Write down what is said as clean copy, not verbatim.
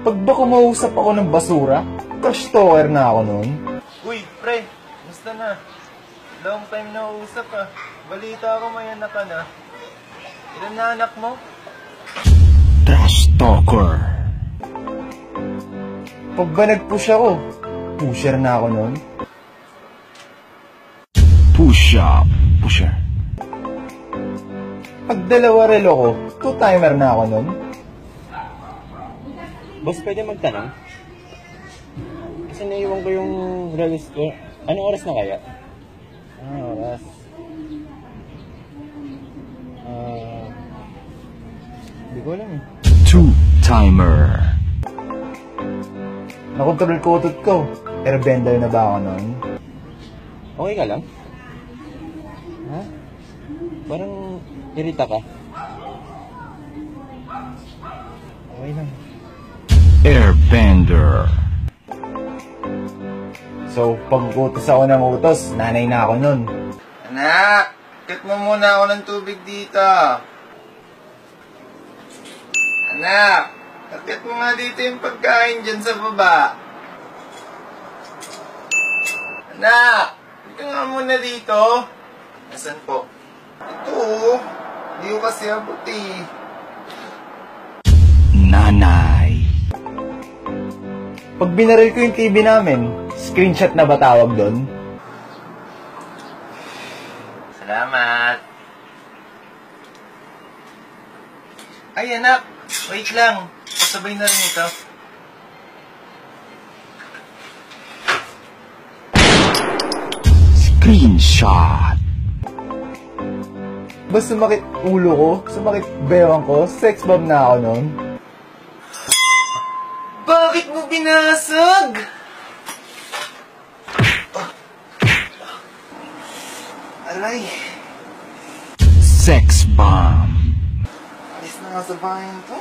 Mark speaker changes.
Speaker 1: Pag ba kumausap ako ng basura, crush talker na ako nun.
Speaker 2: Uy, pre, musta na? Long time na usap ah. Balita ko may anak ka na. Ilan na anak mo?
Speaker 3: Trash talker.
Speaker 1: Pag ba nag-push ako, pusher na ako nun.
Speaker 3: Push up. Pusher.
Speaker 1: Pag dalawa relo ko, two-timer na ako nun.
Speaker 4: Boss, pwede magtanong? Kasi naiwan ko yung release ko. Anong oras na kaya? Anong oras? Hindi ko alam eh.
Speaker 3: Two-timer.
Speaker 1: Nakontrol ko utot ko. Airbender na ba ako nun?
Speaker 4: Okay ka lang? Ha? Parang irita ka. Okay lang.
Speaker 3: Airbender.
Speaker 1: So, pag utos ako ng utos, nanay na ako nun.
Speaker 2: Anak, cut mo muna ako ng tubig dito. Anak, cut mo nga dito yung pagkain dyan sa baba. Anak, ito nga muna dito. Nasaan po? Ito, hindi ko kasi abot eh.
Speaker 3: Nanay.
Speaker 1: Pag binaril ko yung TV namin, screenshot na ba tawag doon?
Speaker 2: Salamat. Ay anak, wait lang. Pasabay na rin ito.
Speaker 3: Screenshot.
Speaker 1: Ba sumakit ulo ko? Sumakit bewang ko? Sex bomb na ako nun?
Speaker 2: Bakit mo binasag? Aray,
Speaker 3: Sex bomb.
Speaker 2: alis na nga sa bahay to.